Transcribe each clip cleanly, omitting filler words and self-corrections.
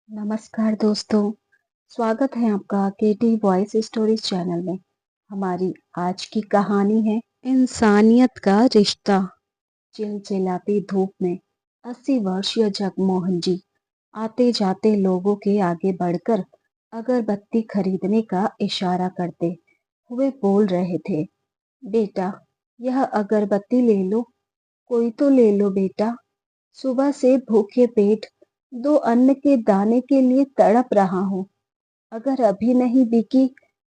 नमस्कार दोस्तों, स्वागत है आपका केटी वॉइस स्टोरीज चैनल में। हमारी आज की कहानी है इंसानियत का रिश्ता। चिलचिलाती धूप में 80 वर्षीय जगमोहन जी आते जाते लोगों के आगे बढ़कर अगरबत्ती खरीदने का इशारा करते हुए बोल रहे थे, बेटा यह अगरबत्ती ले लो, कोई तो ले लो बेटा। सुबह से भूखे पेट दो अन्न के दाने के लिए तड़प रहा हूँ। अगर अभी नहीं बिकी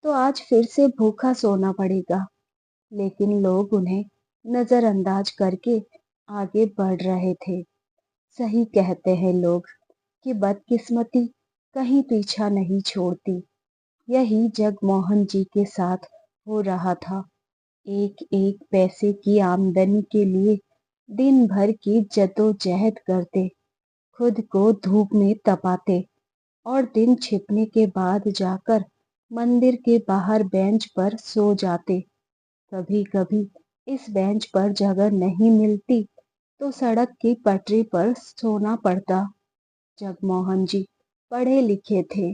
तो आज फिर से भूखा सोना पड़ेगा। लेकिन लोग उन्हें नजरअंदाज करके आगे बढ़ रहे थे। सही कहते हैं लोग कि बदकिस्मती कहीं पीछा नहीं छोड़ती। यही जगमोहन जी के साथ हो रहा था। एक एक पैसे की आमदनी के लिए दिन भर की जद्दोजहद करते, खुद को धूप में तपाते और दिन छिपने के बाद जाकर मंदिर के बाहर बेंच पर सो जाते। कभी कभी इस बेंच पर जगह नहीं मिलती तो सड़क की पटरी पर सोना पड़ता। जगमोहन जी पढ़े लिखे थे,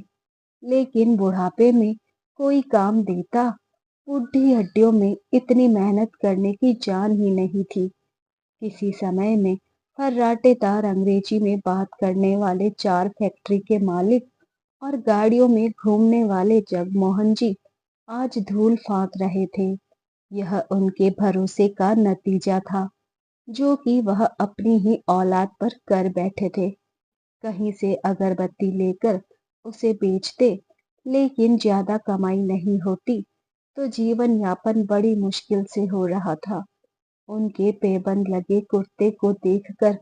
लेकिन बुढ़ापे में कोई काम देता। बुढ़ी हड्डियों में इतनी मेहनत करने की जान ही नहीं थी। किसी समय में फर्राटेदार अंग्रेजी में बात करने वाले 4 फैक्ट्री के मालिक और गाड़ियों में घूमने वाले जगमोहन जी आज धूल फांक रहे थे। यह उनके भरोसे का नतीजा था, जो कि वह अपनी ही औलाद पर कर बैठे थे। कहीं से अगरबत्ती लेकर उसे बेचते, लेकिन ज्यादा कमाई नहीं होती तो जीवन यापन बड़ी मुश्किल से हो रहा था। उनके पैबंद लगे कुर्ते को देखकर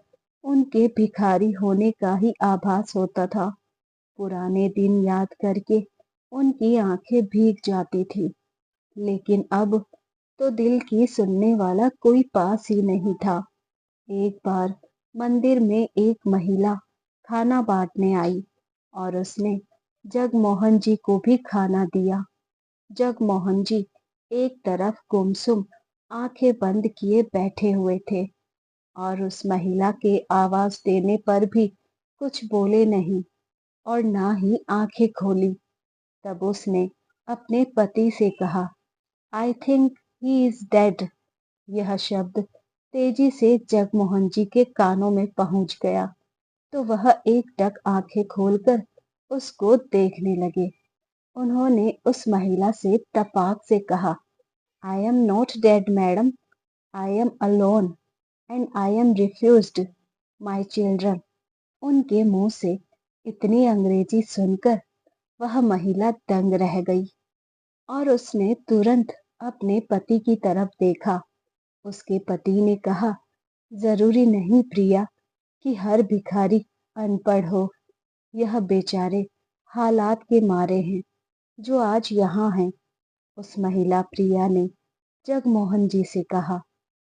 उनके भिखारी होने का ही आभास होता था। पुराने दिन याद करके उनकी आंखें भीग जाती थी। लेकिन अब तो दिल की सुनने वाला कोई पास ही नहीं था। एक बार मंदिर में एक महिला खाना बांटने आई और उसने जगमोहन जी को भी खाना दिया। जगमोहन जी एक तरफ गुमसुम आंखें बंद किए बैठे हुए थे और उस महिला के आवाज देने पर भी कुछ बोले नहीं और ना ही आंखें खोली। तब उसने अपने पति से कहा, I think he is dead. यह शब्द तेजी से जगमोहन जी के कानों में पहुंच गया तो वह एकटक आंखें खोलकर उसको देखने लगे। उन्होंने उस महिला से तपाक से कहा, I am not dead madam, I am alone and I am refused my children. उनके मुंह से इतनी अंग्रेजी सुनकर वह महिला दंग रह गई और उसने तुरंत अपने पति की तरफ देखा। उसके पति ने कहा, जरूरी नहीं प्रिया कि हर भिखारी अनपढ़ हो। यह बेचारे हालात के मारे हैं जो आज यहाँ हैं। उस महिला प्रिया ने जगमोहन जी से कहा,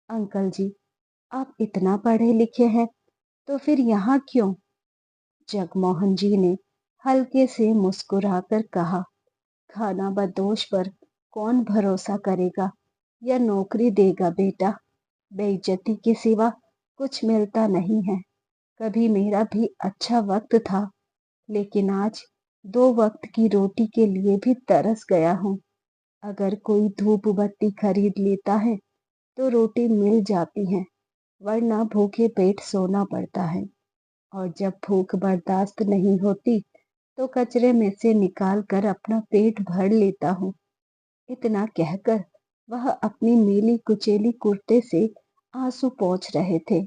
अंकल जी आप इतना पढ़े लिखे हैं तो फिर यहाँ क्यों? जगमोहन जी ने हल्के से मुस्कुराकर कहा, खाना बदोश पर कौन भरोसा करेगा या नौकरी देगा बेटा। बेइज्जती के सिवा कुछ मिलता नहीं है। कभी मेरा भी अच्छा वक्त था, लेकिन आज 2 वक्त की रोटी के लिए भी तरस गया हूँ। अगर कोई धूप बत्ती खरीद लेता है तो रोटी मिल जाती है, वरना भूखे पेट सोना पड़ता है। और जब भूख बर्दाश्त नहीं होती तो कचरे में से निकाल कर अपना पेट भर लेता हूँ। इतना कहकर वह अपनी मीली कुचेली कुर्ते से आंसू पोंछ रहे थे।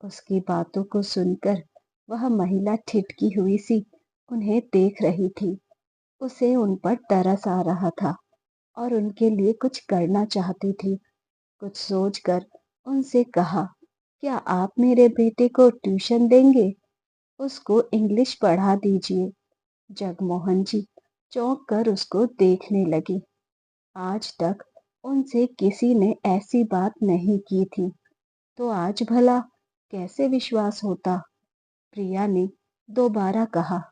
उसकी बातों को सुनकर वह महिला ठिठकी हुई सी उन्हें देख रही थी। उसे उन पर तरस आ रहा था और उनके लिए कुछ करना चाहती थी। कुछ सोचकर उनसे कहा, क्या आप मेरे बेटे को ट्यूशन देंगे? उसको इंग्लिश पढ़ा दीजिए। जगमोहन जी चौंक कर उसको देखने लगे। आज तक उनसे किसी ने ऐसी बात नहीं की थी, तो आज भला कैसे विश्वास होता? प्रिया ने दोबारा कहा,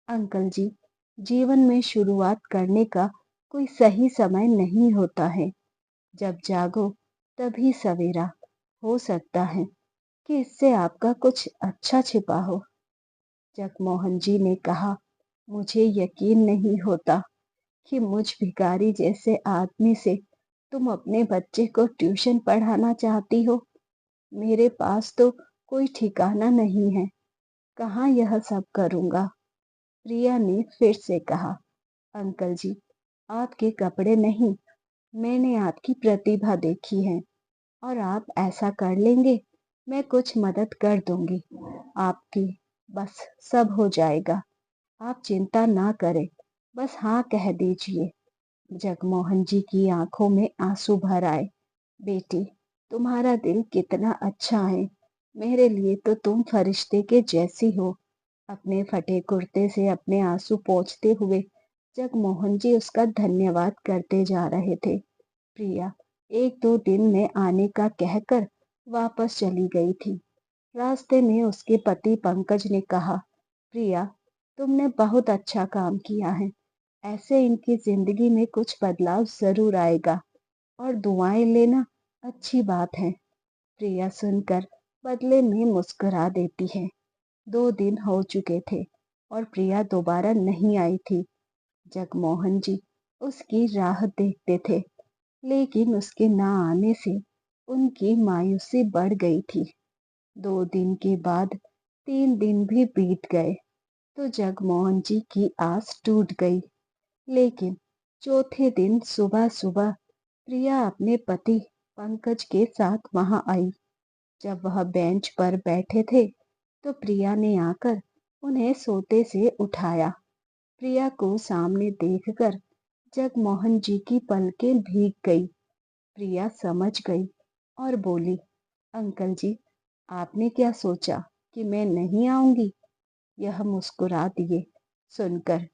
अंकल जी जीवन में शुरुआत करने का कोई सही समय नहीं होता है। जब जागो तभी सवेरा। हो सकता है कि इससे आपका कुछ अच्छा छिपा हो। जगमोहन जी ने कहा, मुझे यकीन नहीं होता कि मुझ भिखारी जैसे आदमी से तुम अपने बच्चे को ट्यूशन पढ़ाना चाहती हो। मेरे पास तो कोई ठिकाना नहीं है, कहाँ यह सब करूँगा। प्रिया ने फिर से कहा, अंकल जी, आपके कपड़े नहीं, मैंने आपकी प्रतिभा देखी है और आप ऐसा कर लेंगे। मैं कुछ मदद कर दूंगी आपकी, बस सब हो जाएगा। आप चिंता ना करें, बस हाँ कह दीजिए। जगमोहन जी की आंखों में आंसू भर आए। बेटी, तुम्हारा दिल कितना अच्छा है। मेरे लिए तो तुम फरिश्ते के जैसी हो। अपने फटे कुर्ते से अपने आंसू पोंछते हुए जगमोहन जी उसका धन्यवाद करते जा रहे थे। प्रिया 1-2 दिन में आने का कहकर वापस चली गई थी। रास्ते में उसके पति पंकज ने कहा, प्रिया, तुमने बहुत अच्छा काम किया है। ऐसे इनकी जिंदगी में कुछ बदलाव जरूर आएगा और दुआएं लेना अच्छी बात है। प्रिया सुनकर बदले में मुस्कुरा देती है। 2 दिन हो चुके थे और प्रिया दोबारा नहीं आई थी। जगमोहन जी उसकी राह देखते थे, लेकिन उसके ना आने से उनकी मायूसी बढ़ गई थी। 2 दिन के बाद 3 दिन भी बीत गए तो जगमोहन जी की आस टूट गई। लेकिन चौथे दिन सुबह सुबह प्रिया अपने पति पंकज के साथ वहां आई। जब वह बेंच पर बैठे थे तो प्रिया ने आकर उन्हें सोते से उठाया। प्रिया को सामने देखकर जगमोहन जी की पलकें भीग गई। प्रिया समझ गई और बोली, अंकल जी, आपने क्या सोचा कि मैं नहीं आऊंगी? यह मुस्कुरा दिए सुनकर।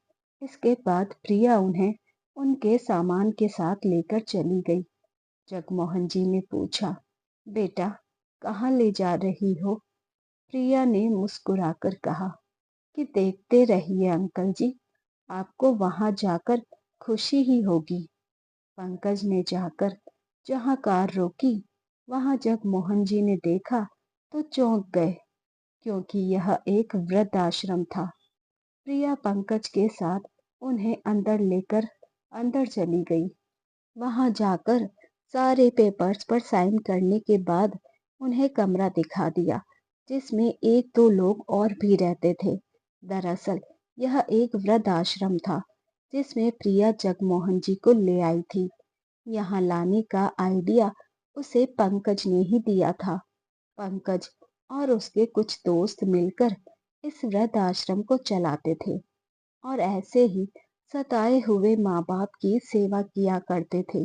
इसके बाद प्रिया उन्हें उनके सामान के साथ लेकर चली गई। जगमोहन जी ने पूछा, बेटा, कहाँ ले जा रही हो? प्रिया ने मुस्कुराकर कहा कि देखते रहिए अंकल जी, आपको वहां जाकर खुशी ही होगी। पंकज ने जाकर जहां कार रोकी, वहां जगमोहन जी ने देखा तो चौंक गए, क्योंकि यह एक वृद्ध आश्रम था। प्रिया पंकज के साथ उन्हें अंदर लेकर अंदर चली गई। वहां जाकर सारे पेपर्स पर साइन करने के बाद उन्हें कमरा दिखा दिया, जिसमें 1-2 लोग और भी रहते थे। दरअसल यह एक वृद्ध आश्रम था, जिसमें प्रिया जगमोहन जी को ले आई थी। यहाँ लाने का आइडिया उसे पंकज ने ही दिया था। पंकज और उसके कुछ दोस्त मिलकर इस वृद्ध आश्रम को चलाते थे और ऐसे ही सताए हुए माँ बाप की सेवा किया करते थे।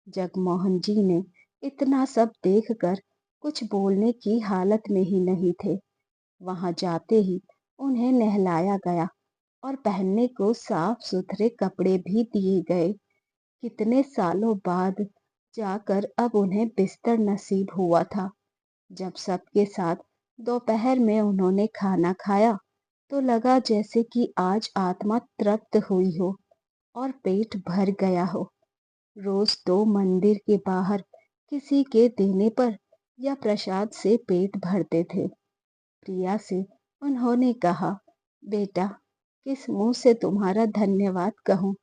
जगमोहन जी ने इतना सब देखकर कुछ बोलने की हालत में ही नहीं थे। वहां जाते ही उन्हें नहलाया गया और पहनने को साफ सुथरे कपड़े भी दिए गए। कितने सालों बाद जाकर अब उन्हें बिस्तर नसीब हुआ था। जब सबके साथ दोपहर में उन्होंने खाना खाया तो लगा जैसे कि आज आत्मा तृप्त हुई हो और पेट भर गया हो। रोज तो मंदिर के बाहर किसी के देने पर या प्रसाद से पेट भरते थे। प्रिया से उन्होंने कहा, बेटा, किस मुंह से तुम्हारा धन्यवाद कहूँ।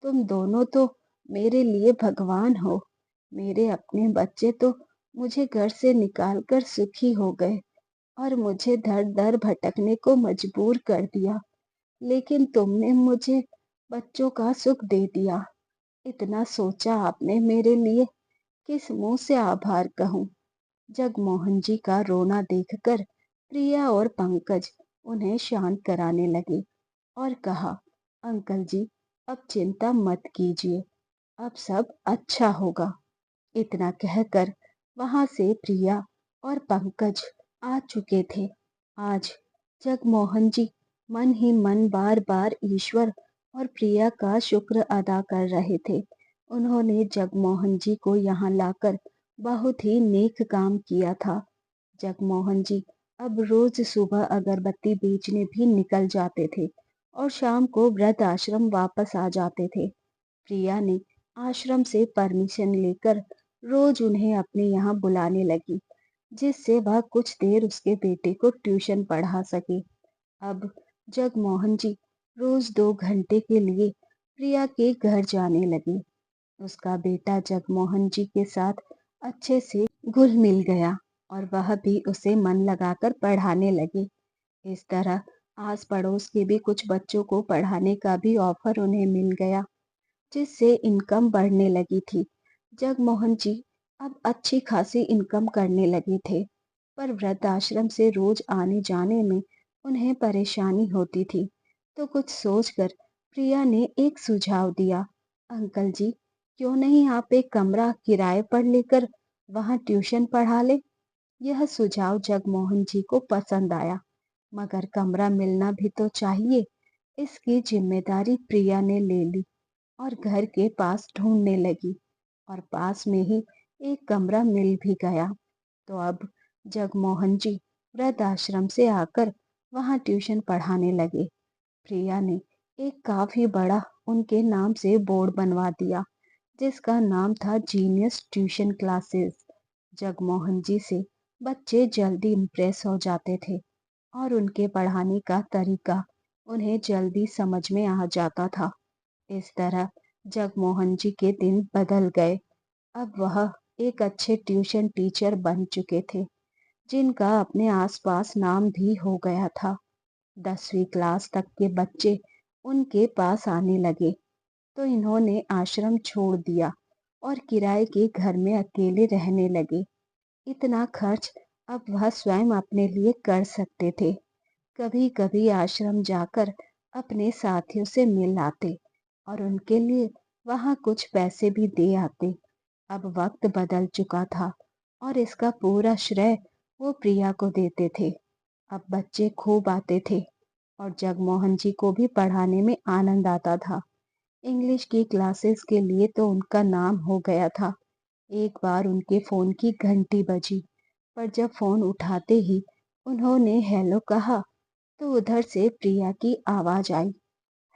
तुम दोनों तो मेरे लिए भगवान हो। मेरे अपने बच्चे तो मुझे घर से निकालकर सुखी हो गए और मुझे दर दर भटकने को मजबूर कर दिया। लेकिन तुमने मुझे बच्चों का सुख दे दिया। इतना सोचा आपने मेरे लिए, किस मुंह से आभार कहूँ। जगमोहन जी का रोना देखकर प्रिया और पंकज उन्हें शांत कराने लगे और कहा, अंकल जी, अब चिंता मत कीजिए, अब सब अच्छा होगा। इतना कहकर वहां से प्रिया और पंकज आ चुके थे। आज जगमोहन जी मन ही मन बार बार ईश्वर और प्रिया का शुक्र अदा कर रहे थे। उन्होंने जगमोहन जी को यहाँ लाकर बहुत ही नेक काम किया था। जगमोहन जी अब रोज सुबह अगरबत्ती बेचने भी निकल जाते थे और शाम को वृद्ध आश्रम वापस आ जाते थे। प्रिया ने आश्रम से परमिशन लेकर रोज उन्हें अपने यहाँ बुलाने लगी, जिससे वह कुछ देर उसके बेटे को ट्यूशन पढ़ा सके। अब जगमोहन जी रोज 2 घंटे के लिए प्रिया के घर जाने लगे। उसका बेटा जगमोहन जी के साथ अच्छे से घुल मिल गया और वह भी उसे मन लगाकर पढ़ाने लगे। इस तरह आस पड़ोस के भी कुछ बच्चों को पढ़ाने का भी ऑफर उन्हें मिल गया, जिससे इनकम बढ़ने लगी थी। जगमोहन जी अब अच्छी खासी इनकम करने लगे थे, पर वृद्धाश्रम से रोज आने जाने में उन्हें परेशानी होती थी। तो कुछ सोचकर प्रिया ने एक सुझाव दिया, अंकल जी, क्यों नहीं आप एक कमरा किराए पर लेकर वहां ट्यूशन पढ़ा ले। यह सुझाव जगमोहन जी को पसंद आया, मगर कमरा मिलना भी तो चाहिए। इसकी जिम्मेदारी प्रिया ने ले ली और घर के पास ढूंढने लगी, और पास में ही एक कमरा मिल भी गया। तो अब जगमोहन जी वृद्धाश्रम से आकर वहां ट्यूशन पढ़ाने लगे। प्रिया ने एक काफी बड़ा उनके नाम से बोर्ड बनवा दिया, जिसका नाम था जीनियस ट्यूशन क्लासेस। जगमोहन जी से बच्चे जल्दी इम्प्रेस हो जाते थे और उनके पढ़ाने का तरीका उन्हें जल्दी समझ में आ जाता था। इस तरह जगमोहन जी के दिन बदल गए। अब वह एक अच्छे ट्यूशन टीचर बन चुके थे, जिनका अपने आसपास नाम भी हो गया था। 10वीं क्लास तक के बच्चे उनके पास आने लगे, तो इन्होंने आश्रम छोड़ दिया और किराए के घर में अकेले रहने लगे। इतना खर्च अब वह स्वयं अपने लिए कर सकते थे। कभी कभी आश्रम जाकर अपने साथियों से मिल आते और उनके लिए वहां कुछ पैसे भी दे आते। अब वक्त बदल चुका था और इसका पूरा श्रेय वो प्रिया को देते थे। अब बच्चे खूब आते थे और जगमोहन जी को भी पढ़ाने में आनंद आता था। इंग्लिश की क्लासेस के लिए तो उनका नाम हो गया था। एक बार उनके फोन की घंटी बजी, पर जब फोन उठाते ही उन्होंने हेलो कहा, तो उधर से प्रिया की आवाज आई,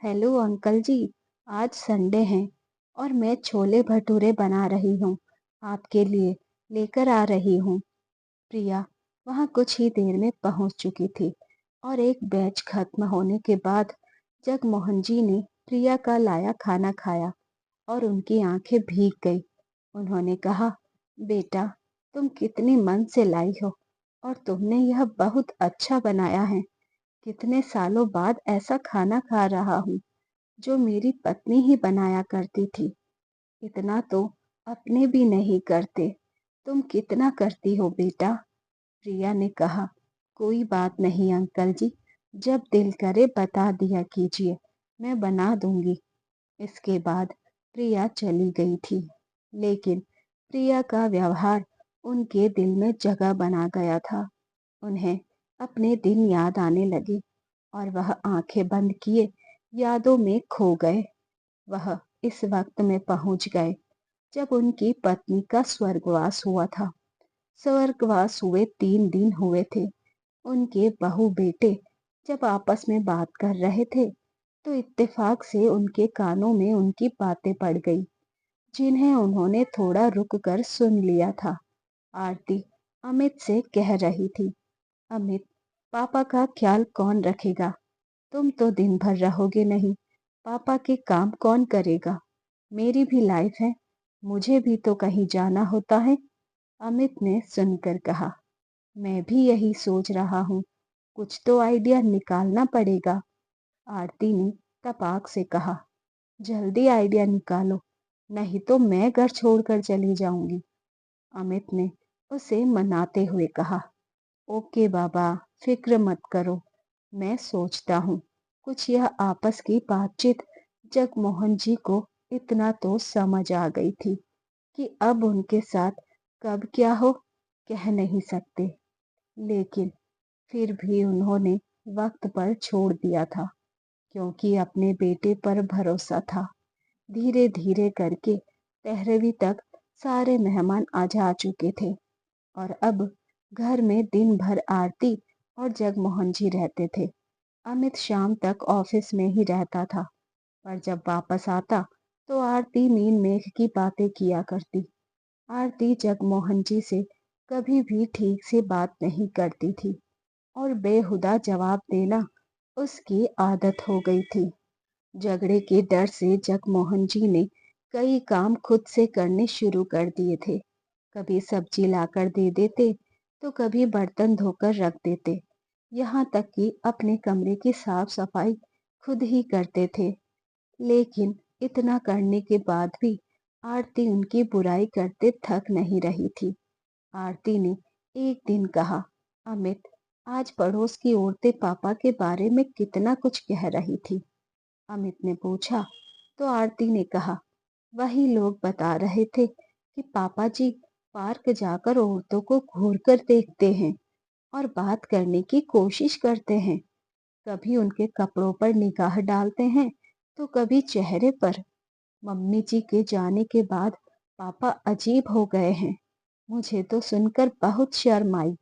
हेलो अंकल जी, आज संडे है और मैं छोले भटूरे बना रही हूँ, आपके लिए लेकर आ रही हूँ। प्रिया वहां कुछ ही देर में पहुंच चुकी थी और एक बैच खत्म होने के बाद जगमोहन जी ने प्रिया का लाया खाना खाया और उनकी आंखें भीग गई। उन्होंने कहा, बेटा, तुम कितनी मन से लाई हो और तुमने यह बहुत अच्छा बनाया है। कितने सालों बाद ऐसा खाना खा रहा हूँ जो मेरी पत्नी ही बनाया करती थी। इतना तो अपने भी नहीं करते। तुम कितना करती हो बेटा। प्रिया ने कहा, कोई बात नहीं अंकल जी, जब दिल करे बता दिया कीजिए, मैं बना दूंगी। इसके बाद प्रिया चली गई थी, लेकिन प्रिया का व्यवहार उनके दिल में जगह बना गया था। उन्हें अपने दिन याद आने लगे और वह आंखें बंद किए यादों में खो गए। वह इस वक्त में पहुंच गए जब उनकी पत्नी का स्वर्गवास हुआ था। स्वर्गवास हुए 3 दिन हुए थे। उनके बहू बेटे जब आपस में बात कर रहे थे, तो इत्तेफाक से उनके कानों में उनकी बातें पड़ गई, जिन्हें उन्होंने थोड़ा रुक कर सुन लिया था। आरती अमित से कह रही थी, अमित, पापा का ख्याल कौन रखेगा। तुम तो दिन भर रहोगे नहीं, पापा के काम कौन करेगा। मेरी भी लाइफ है, मुझे भी तो कहीं जाना होता है। अमित ने सुनकर कहा, मैं भी यही सोच रहा हूँ, कुछ तो आइडिया निकालना पड़ेगा। आरती ने तपाक से कहा, जल्दी आइडिया निकालो, नहीं तो मैं घर छोड़कर चली जाऊंगी। अमित ने उसे मनाते हुए कहा, ओके बाबा, फिक्र मत करो, मैं सोचता हूँ कुछ। यह आपस की बातचीत जगमोहन जी को इतना तो समझ आ गई थी कि अब उनके साथ कब क्या हो कह नहीं सकते, लेकिन फिर भी उन्होंने वक्त पर छोड़ दिया था, क्योंकि अपने बेटे पर भरोसा था। धीरे धीरे करके 13वीं तक सारे मेहमान आ जा चुके थे और अब घर में दिन भर आरती और जगमोहन जी रहते थे। अमित शाम तक ऑफिस में ही रहता था, पर जब वापस आता तो आरती मीन मेघ की बातें किया करती। आरती जगमोहन जी से कभी भी ठीक से बात नहीं करती थी और बेहुदा जवाब देना उसकी आदत हो गई थी। झगड़े के डर से जगमोहन जी ने कई काम खुद से करने शुरू कर दिए थे। कभी सब्जी लाकर दे देते, तो कभी बर्तन धोकर रख देते। यहाँ तक कि अपने कमरे की साफ सफाई खुद ही करते थे। लेकिन इतना करने के बाद भी आरती उनकी बुराई करते थक नहीं रही थी। आरती ने एक दिन कहा, अमित, आज पड़ोस की औरतें पापा के बारे में कितना कुछ कह रही थी। अमित ने पूछा तो आरती ने कहा, वही लोग बता रहे थे कि पापा जी पार्क जाकर औरतों को घूर कर देखते हैं और बात करने की कोशिश करते हैं। कभी उनके कपड़ों पर निगाह डालते हैं तो कभी चेहरे पर। मम्मी जी के जाने के बाद पापा अजीब हो गए हैं। मुझे तो सुनकर बहुत शर्म आई।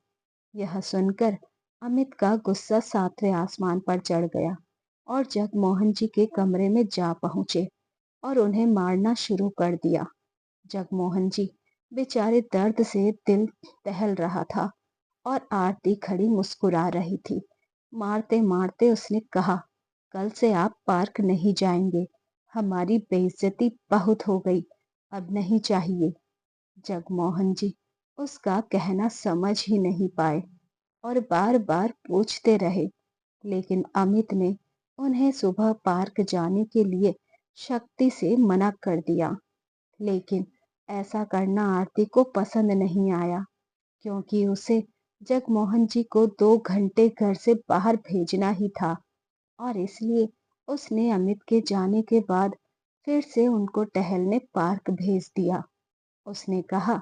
यह सुनकर अमित का गुस्सा सातवें आसमान पर चढ़ गया और जगमोहन जी के कमरे में जा पहुंचे और उन्हें मारना शुरू कर दिया। जगमोहन जी बेचारे दर्द से दिल दहल रहा था और आरती खड़ी मुस्कुरा रही थी। मारते मारते उसने कहा, कल से आप पार्क नहीं जाएंगे। हमारी बेइज्जती बहुत हो गई, अब नहीं चाहिए। जगमोहन जी उसका कहना समझ ही नहीं पाए और बार बार पूछते रहे। लेकिन अमित ने उन्हें सुबह पार्क जाने के लिए शक्ति से मना कर दिया। लेकिन ऐसा करना आरती को पसंद नहीं आया, क्योंकि उसे जगमोहन जी को 2 घंटे घर से बाहर भेजना ही था और इसलिए उसने अमित के जाने के बाद फिर से उनको टहलने पार्क भेज दिया। उसने कहा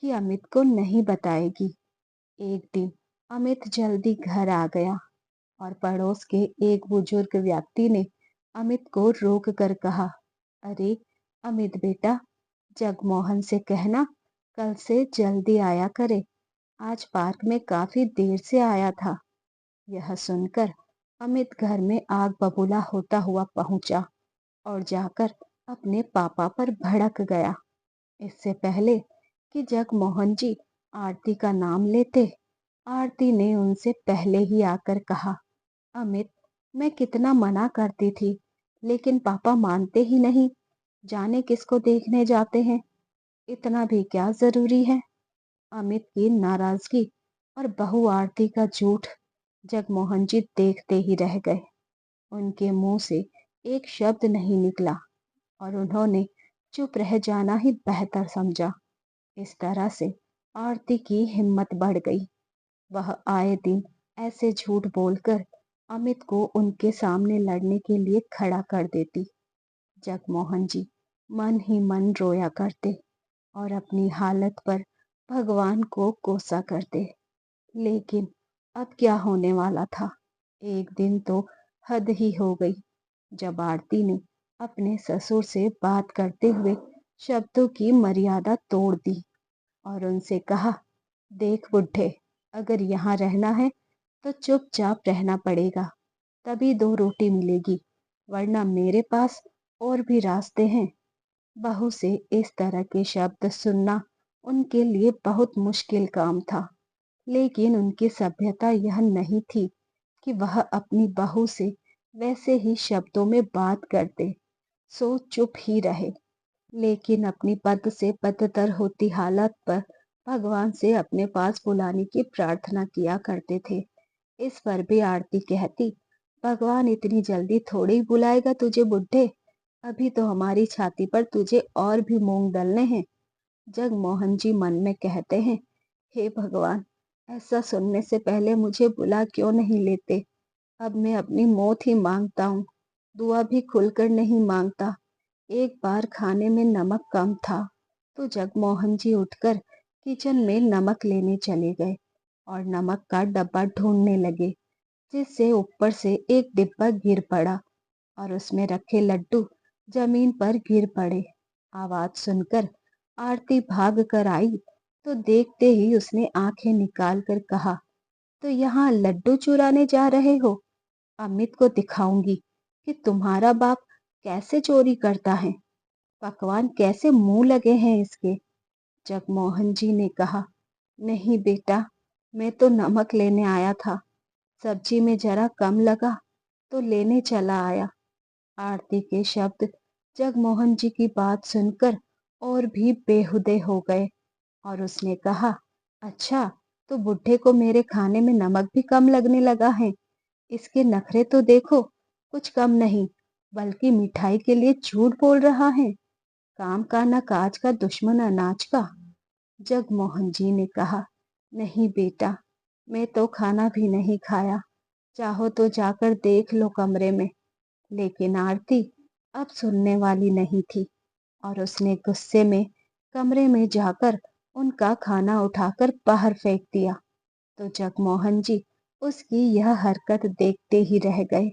कि अमित को नहीं बताएगी। एक दिन अमित जल्दी घर आ गया और पड़ोस के एक बुजुर्ग व्यक्ति ने अमित को रोक कर कहा, अरे अमित बेटा, जगमोहन से कहना कल से जल्दी आया करे। आज पार्क में काफी देर से आया था। यह सुनकर अमित घर में आग बबूला होता हुआ पहुंचा और जाकर अपने पापा पर भड़क गया। इससे पहले कि जगमोहन जी आरती का नाम लेते, आरती ने उनसे पहले ही आकर कहा, अमित, मैं कितना मना करती थी, लेकिन पापा मानते ही नहीं। जाने किसको देखने जाते हैं, इतना भी क्या जरूरी है। अमित की नाराजगी और बहू आरती का झूठ जगमोहन जी देखते ही रह गए। उनके मुंह से एक शब्द नहीं निकला और उन्होंने चुप रह जाना ही बेहतर समझा। इस तरह से आरती की हिम्मत बढ़ गई। वह आए दिन ऐसे झूठ बोलकर अमित को उनके सामने लड़ने के लिए खड़ा कर देती। जगमोहन जी मन ही मन रोया करते और अपनी हालत पर भगवान को कोसा करते। लेकिन अब क्या होने वाला था। एक दिन तो हद ही हो गई, जब आरती ने अपने ससुर से बात करते हुए शब्दों की मर्यादा तोड़ दी और उनसे कहा, देख बुढ़े, अगर यहाँ रहना है तो चुपचाप रहना पड़ेगा, तभी 2 रोटी मिलेगी, वरना मेरे पास और भी रास्ते हैं। बहू से इस तरह के शब्द सुनना उनके लिए बहुत मुश्किल काम था। लेकिन उनकी सभ्यता यह नहीं थी कि वह अपनी बहू से वैसे ही शब्दों में बात करते, सो चुप ही रहे। लेकिन अपनी बद से बदतर होती हालत पर भगवान से अपने पास बुलाने की प्रार्थना किया करते थे। इस पर भी आरती कहती, भगवान इतनी जल्दी थोड़ी ही बुलाएगा तुझे बुढ़े, अभी तो हमारी छाती पर तुझे और भी मूंग डलने हैं। जगमोहन जी मन में कहते हैं, हे भगवान, ऐसा सुनने से पहले मुझे बुला क्यों नहीं लेते। अब मैं अपनी मौत ही मांगता हूँ, दुआ भी खुलकर नहीं मांगता। एक बार खाने में नमक कम था तो जगमोहन जी उठकर किचन में नमक लेने चले गए और नमक का डब्बा ढूंढने लगे, जिससे ऊपर से एक डिब्बा गिर पड़ा और उसमें रखे लड्डू जमीन पर गिर पड़े। आवाज सुनकर आरती भाग कर आई तो देखते ही उसने आंखें निकाल कर कहा, तो यहाँ लड्डू चुराने जा रहे हो? अमित को दिखाऊंगी कि तुम्हारा बाप कैसे चोरी करता है, पकवान कैसे मुंह लगे हैं इसके। जगमोहन जी ने कहा, नहीं बेटा, मैं तो नमक लेने आया था, सब्जी में जरा कम लगा तो लेने चला आया। आरती के शब्द जगमोहन जी की बात सुनकर और भी बेहुदे हो गए और उसने कहा, अच्छा, तो बुड्ढे को मेरे खाने में नमक भी कम लगने लगा है। इसके नखरे तो देखो, कुछ कम नहीं, बल्कि मिठाई के लिए झूठ बोल रहा है। काम का न काज का, दुश्मन अनाज का। जगमोहन जी ने कहा, नहीं बेटा, मैं तो खाना भी नहीं खाया, चाहो तो जाकर देख लो कमरे में। लेकिन आरती अब सुनने वाली नहीं थी और उसने गुस्से में कमरे में जाकर उनका खाना उठाकर बाहर फेंक दिया। तो जगमोहन जी उसकी यह हरकत देखते ही रह गए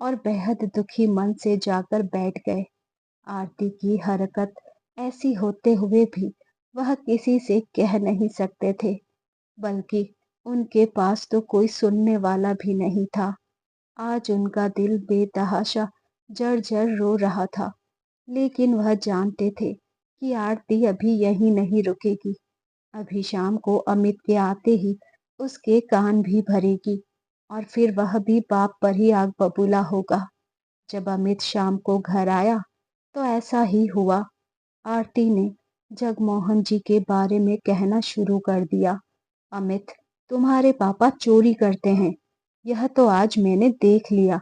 और बेहद दुखी मन से जाकर बैठ गए। आरती की हरकत ऐसी होते हुए भी वह किसी से कह नहीं सकते थे, बल्कि उनके पास तो कोई सुनने वाला भी नहीं था। आज उनका दिल बेतहाशा जर्जर रो रहा था, लेकिन वह जानते थे कि आरती अभी यहीं नहीं रुकेगी। अभी शाम को अमित के आते ही उसके कान भी भरेगी और फिर वह भी बाप पर ही आग बबूला होगा। जब अमित शाम को घर आया तो ऐसा ही हुआ। आरती ने जगमोहन जी के बारे में कहना शुरू कर दिया। अमित, तुम्हारे पापा चोरी करते हैं, यह तो आज मैंने देख लिया।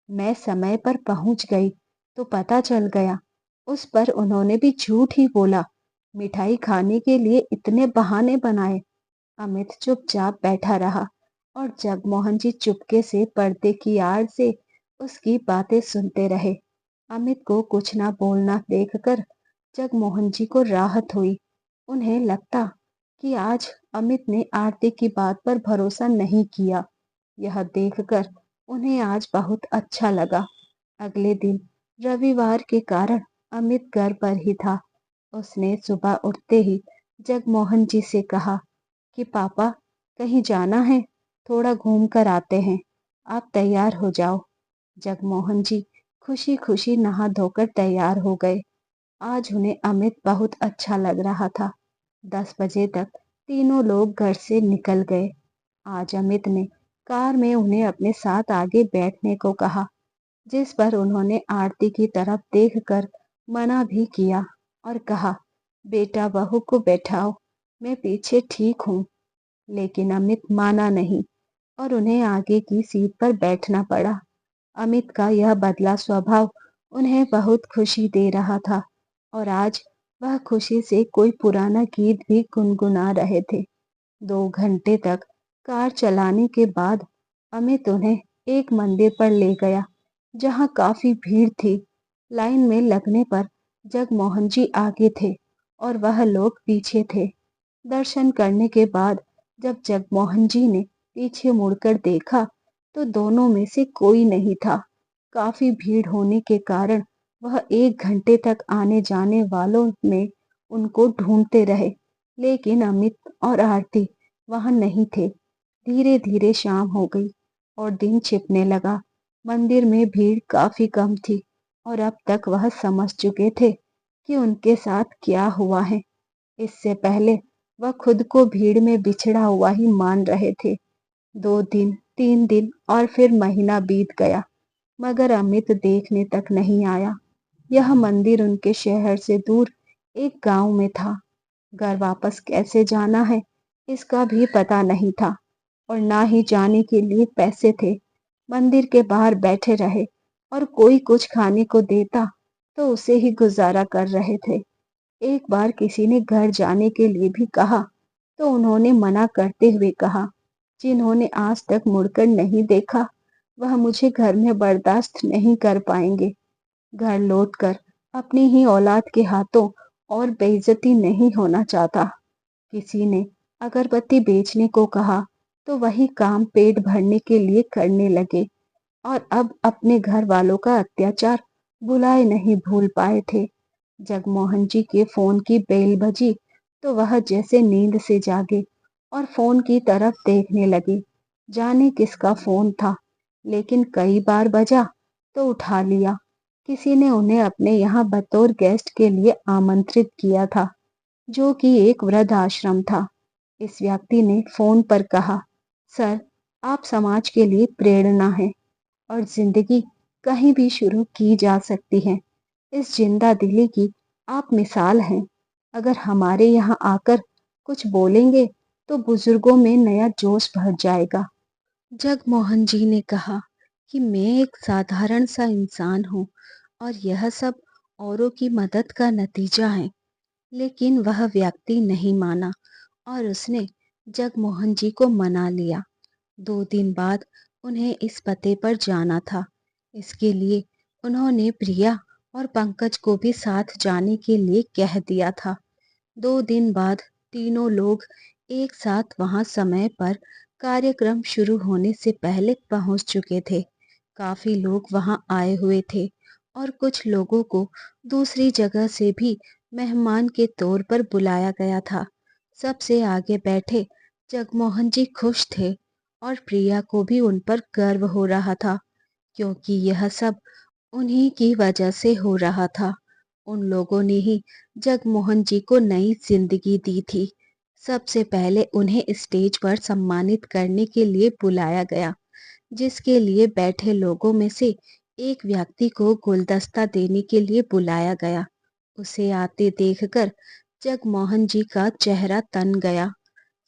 मैं समय पर पहुंच गई तो पता चल गया। उस पर उन्होंने भी झूठ ही बोला। मिठाई खाने के लिए इतने बहाने बनाए। अमित चुपचाप बैठा रहा और जगमोहन जी चुपके से पर्दे की आड़ से उसकी बातें सुनते रहे। अमित को कुछ ना बोलना देखकर जगमोहन जी को राहत हुई। उन्हें लगता कि आज अमित ने आरती की बात पर भरोसा नहीं किया। यह देखकर उन्हें आज बहुत अच्छा लगा। अगले दिन रविवार के कारण अमित घर पर ही था। उसने सुबह उठते ही जगमोहन जी से कहा कि पापा, कहीं जाना है, थोड़ा घूम कर आते हैं, आप तैयार हो जाओ। जगमोहन जी खुशी खुशी नहा धोकर तैयार हो गए। आज उन्हें अमित बहुत अच्छा लग रहा था। 10 बजे तक तीनों लोग घर से निकल गए। आज अमित ने कार में उन्हें अपने साथ आगे बैठने को कहा, जिस पर उन्होंने आरती की तरफ देखकर मना भी किया और कहा, बेटा बहू को बैठाओ, मैं पीछे ठीक हूँ। लेकिन अमित माना नहीं और उन्हें आगे की सीट पर बैठना पड़ा। अमित का यह बदला स्वभाव उन्हें बहुत खुशी दे रहा था और आज वह खुशी से कोई पुराना गीत भी गुनगुना रहे थे। 2 घंटे तक कार चलाने के बाद अमित उन्हें एक मंदिर पर ले गया, जहाँ काफी भीड़ थी। लाइन में लगने पर जगमोहन जी आगे थे और वह लोग पीछे थे। दर्शन करने के बाद जब जगमोहन जी ने पीछे मुड़कर देखा तो दोनों में से कोई नहीं था। काफी भीड़ होने के कारण वह 1 घंटे तक आने जाने वालों में उनको ढूंढते रहे, लेकिन अमित और आरती वहां नहीं थे। धीरे धीरे शाम हो गई और दिन छिपने लगा। मंदिर में भीड़ काफी कम थी और अब तक वह समझ चुके थे कि उनके साथ क्या हुआ है। इससे पहले वह खुद को भीड़ में बिछड़ा हुआ ही मान रहे थे। 2 दिन, 3 दिन और फिर महीना बीत गया, मगर अमित देखने तक नहीं आया। यह मंदिर उनके शहर से दूर एक गांव में था। घर वापस कैसे जाना है इसका भी पता नहीं था और ना ही जाने के लिए पैसे थे। मंदिर के बाहर बैठे रहे और कोई कुछ खाने को देता तो उसे ही गुजारा कर रहे थे। एक बार किसी ने घर जाने के लिए भी कहा तो उन्होंने मना करते हुए कहा, जिन्होंने आज तक मुड़कर नहीं देखा वह मुझे घर में बर्दाश्त नहीं कर पाएंगे। घर लौटकर अपनी ही औलाद के हाथों और बेइज्जती नहीं होना चाहता। किसी ने अगरबत्ती बेचने को कहा तो वही काम पेट भरने के लिए करने लगे और अब अपने घर वालों का अत्याचार भुलाए नहीं भूल पाए थे। जगमोहन जी के फोन की बेल बजी तो वह जैसे नींद से जागे और फोन की तरफ देखने लगे। जाने किसका फोन था, लेकिन कई बार बजा तो उठा लिया। किसी ने उन्हें अपने यहाँ बतौर गेस्ट के लिए आमंत्रित किया था, जो कि एक वृद्ध आश्रम था। इस व्यक्ति ने फोन पर कहा, सर, आप समाज के लिए प्रेरणा हैं। और जिंदगी कहीं भी शुरू की जा सकती है। इस जिंदा दिली की आप मिसाल हैं। अगर हमारे यहाँ आकर कुछ बोलेंगे तो बुजुर्गों में नया जोश भर जाएगा। जगमोहन जी ने कहा कि मैं एक साधारण सा इंसान हूँ और यह सब औरों की मदद का नतीजा है। लेकिन वह व्यक्ति नहीं माना और उसने जगमोहन जी को मना लिया। 2 दिन बाद उन्हें इस पते पर जाना था। इसके लिए उन्होंने प्रिया और पंकज को भी साथ जाने के लिए कह दिया था। 2 दिन बाद तीनों लोग एक साथ वहां समय पर कार्यक्रम शुरू होने से पहले पहुंच चुके थे। काफी लोग वहां आए हुए थे और कुछ लोगों को दूसरी जगह से भी मेहमान के तौर पर बुलाया गया था। सबसे आगे बैठे जगमोहन जी खुश थे और प्रिया को भी उन पर गर्व हो रहा था, क्योंकि यह सब उन्हीं की वजह से हो रहा था। उन लोगों ने ही जगमोहन जी को नई जिंदगी दी थी। सबसे पहले उन्हें स्टेज पर सम्मानित करने के लिए बुलाया गया, जिसके लिए बैठे लोगों में से एक व्यक्ति को गुलदस्ता देने के लिए बुलाया गया। उसे आते देखकर जगमोहन जी का चेहरा तन गया।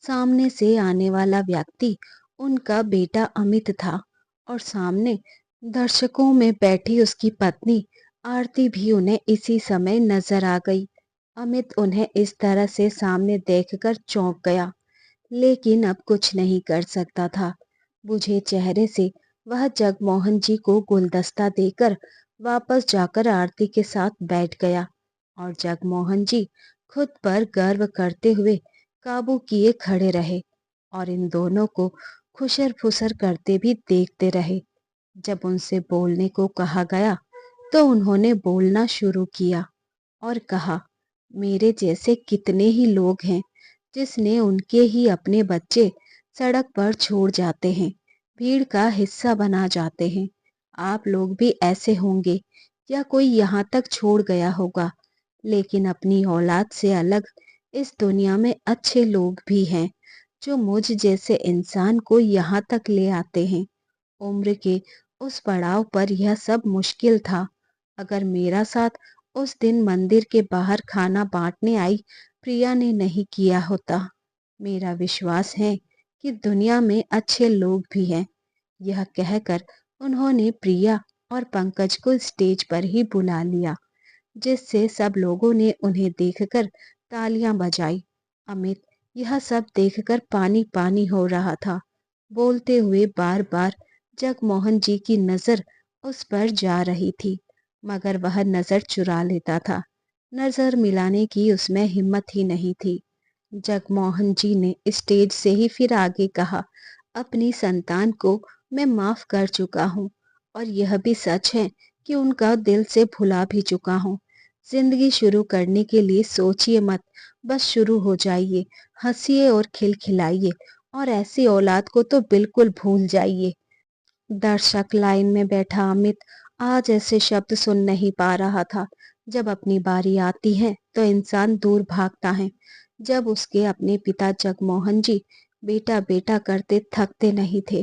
सामने से आने वाला व्यक्ति उनका बेटा अमित था और सामने दर्शकों में बैठी उसकी पत्नी आरती भी उन्हें इसी समय नजर आ गई। अमित उन्हें इस तरह से सामने देखकर चौंक गया, लेकिन अब कुछ नहीं कर सकता था। बुझे चेहरे से वह जगमोहन जी को गुलदस्ता देकर वापस जाकर आरती के साथ बैठ गया और जगमोहन जी खुद पर गर्व करते हुए काबू किए खड़े रहे और इन दोनों को खुशर फुसर करते भी देखते रहे। जब उनसे बोलने को कहा गया तो उन्होंने बोलना शुरू किया और कहा, मेरे जैसे कितने ही लोग हैं जिसने उनके ही अपने बच्चे सड़क पर छोड़ जाते हैं, भीड़ का हिस्सा बना जाते हैं। आप लोग भी ऐसे होंगे या कोई यहाँ तक छोड़ गया होगा, लेकिन अपनी औलाद से अलग इस दुनिया में अच्छे लोग भी हैं जो मुझ जैसे इंसान को यहाँ तक ले आते हैं। उम्र के उस पड़ाव पर यह सब मुश्किल था। अगर मेरा साथ उस दिन मंदिर के बाहर खाना बांटने आई प्रिया ने नहीं किया होता, मेरा विश्वास है कि दुनिया में अच्छे लोग भी हैं। यह कहकर उन्होंने प्रिया और पंकज को स्टेज पर ही बुला लिया, जिससे सब लोगों ने उन्हें देखकर तालियां बजाई। अमित यह सब देखकर पानी पानी हो रहा था। बोलते हुए बार बार जगमोहन जी की नजर उस पर जा रही थी, मगर वह नजर चुरा लेता था। नजर मिलाने की उसमें हिम्मत ही नहीं थी। जगमोहन जी ने स्टेज से ही फिर आगे कहा, अपनी संतान को मैं माफ कर चुका हूँ और यह भी सच है कि उनका दिल से भुला भी चुका हूँ। जिंदगी शुरू करने के लिए सोचिए मत, बस शुरू हो जाइए, हंसिए और खिलखिलाइए और ऐसी औलाद को तो बिल्कुल भूल जाइए। दर्शक लाइन में बैठा अमित आज ऐसे शब्द सुन नहीं पा रहा था। जब अपनी बारी आती है तो इंसान दूर भागता है। जब उसके अपने पिता जगमोहन जी बेटा बेटा करते थकते नहीं थे,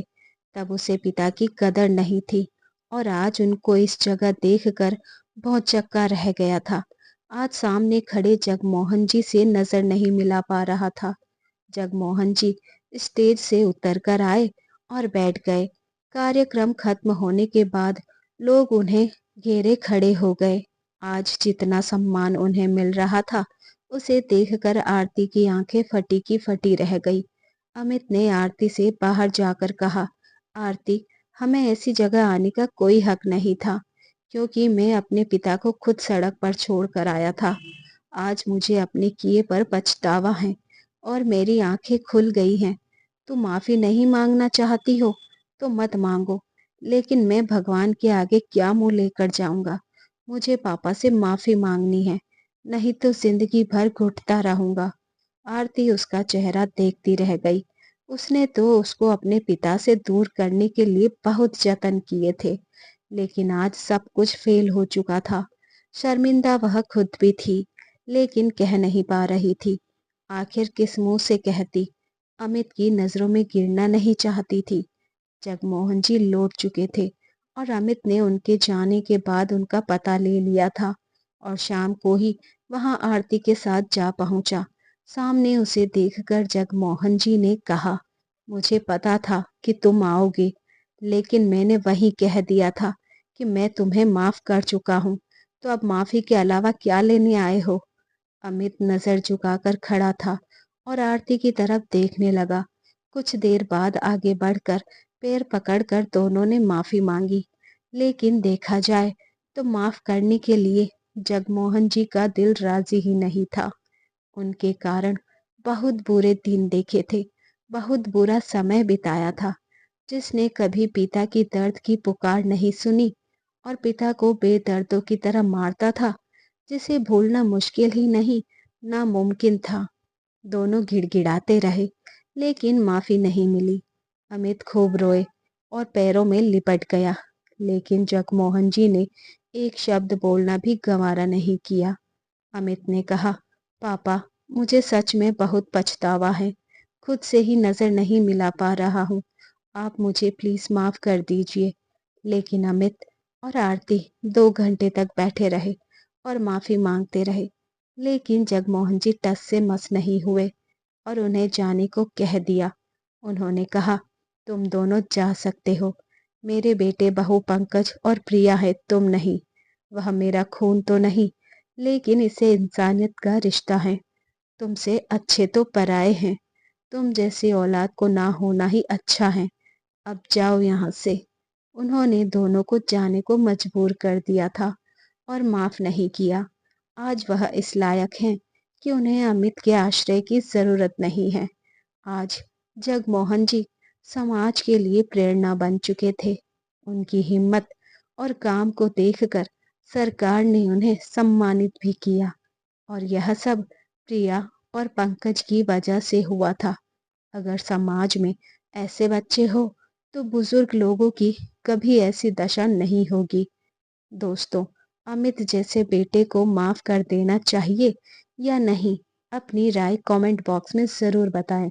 तब उसे पिता की कदर नहीं थी और आज उनको इस जगह देखकर भौंचक्का रह गया था। आज सामने खड़े जगमोहन जी से नजर नहीं मिला पा रहा था। जगमोहन जी स्टेज से उतरकर आए और बैठ गए। कार्यक्रम खत्म होने के बाद लोग उन्हें घेरे खड़े हो गए। आज जितना सम्मान उन्हें मिल रहा था उसे देखकर आरती की आंखें फटी की फटी रह गई। अमित ने आरती से बाहर जाकर कहा, आरती, हमें ऐसी जगह आने का कोई हक नहीं था, क्योंकि मैं अपने पिता को खुद सड़क पर छोड़ कर आया था। आज मुझे अपने किए पर पछतावा है और मेरी आंखें खुल गई हैं। तुम माफी नहीं मांगना चाहती हो तो मत मांगो, लेकिन मैं भगवान के आगे क्या मुंह लेकर जाऊंगा। मुझे पापा से माफी मांगनी है, नहीं तो जिंदगी भर घुटता रहूंगा। आरती उसका चेहरा देखती रह गई। उसने तो उसको अपने पिता से दूर करने के लिए बहुत जतन किए थे, लेकिन आज सब कुछ फेल हो चुका था। शर्मिंदा वह खुद भी थी, लेकिन कह नहीं पा रही थी। आखिर किस मुंह से कहती। अमित की नजरों में गिरना नहीं चाहती थी। जगमोहन जी लौट चुके थे और अमित ने उनके जाने के बाद उनका पता ले लिया था और शाम को ही वहां आरती के साथ जा पहुंचा। सामने उसे देखकर जगमोहन जी ने कहा, मुझे पता था कि तुम आओगे, लेकिन मैंने वही कह दिया था कि मैं तुम्हें माफ कर चुका हूँ, तो अब माफी के अलावा क्या लेने आए हो? अमित नजर झुकाकर खड़ा था और आरती की तरफ देखने लगा। कुछ देर बाद आगे बढ़कर पैर पकड़कर दोनों ने माफी मांगी, लेकिन देखा जाए तो माफ करने के लिए जगमोहन जी का दिल राजी ही नहीं था। उनके कारण बहुत बुरे दिन देखे थे, बहुत बुरा समय बिताया था। जिसने कभी पिता की दर्द की पुकार नहीं सुनी और पिता को बेदर्दों की तरह मारता था, जिसे भूलना मुश्किल ही नहीं, नामुमकिन था। दोनों गिड़गिड़ाते रहे, लेकिन माफी नहीं मिली। अमित खूब रोए और पैरों में लिपट गया, लेकिन जगमोहन जी ने एक शब्द बोलना भी गवारा नहीं किया। अमित ने कहा, पापा, मुझे सच में बहुत पछतावा है, खुद से ही नजर नहीं मिला पा रहा हूँ, आप मुझे प्लीज माफ कर दीजिए। लेकिन अमित और आरती 2 घंटे तक बैठे रहे और माफी मांगते रहे, लेकिन जगमोहन जी टस से मस नहीं हुए और उन्हें जाने को कह दिया। उन्होंने कहा, तुम दोनों जा सकते हो, मेरे बेटे बहू पंकज और प्रिया है, तुम नहीं। वह मेरा खून तो नहीं, लेकिन इसे इंसानियत का रिश्ता है। तुमसे अच्छे तो पराए हैं, तुम जैसी औलाद को ना होना ही अच्छा है। अब जाओ यहाँ से। उन्होंने दोनों को जाने को मजबूर कर दिया था और माफ नहीं किया। आज वह इस लायक हैं कि उन्हें अमित के आश्रय की जरूरत नहीं है। आज जगमोहन जी समाज के लिए प्रेरणा बन चुके थे। उनकी हिम्मत और काम को देखकर सरकार ने उन्हें सम्मानित भी किया, और यह सब प्रिया और पंकज की वजह से हुआ था। अगर समाज में ऐसे बच्चे हो तो बुजुर्ग लोगों की कभी ऐसी दशा नहीं होगी। दोस्तों, अमित जैसे बेटे को माफ कर देना चाहिए या नहीं? अपनी राय कमेंट बॉक्स में जरूर बताएं।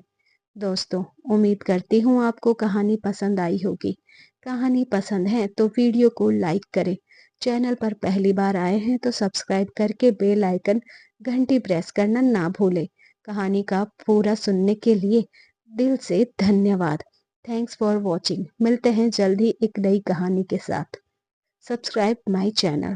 दोस्तों, उम्मीद करती हूँ आपको कहानी पसंद आई होगी। कहानी पसंद है तो वीडियो को लाइक करें। चैनल पर पहली बार आए हैं तो सब्सक्राइब करके बेल आइकन घंटी प्रेस करना ना भूलें। कहानी का पूरा सुनने के लिए दिल से धन्यवाद। Thanks for watching. मिलते हैं जल्द ही एक नई कहानी के साथ। Subscribe my channel.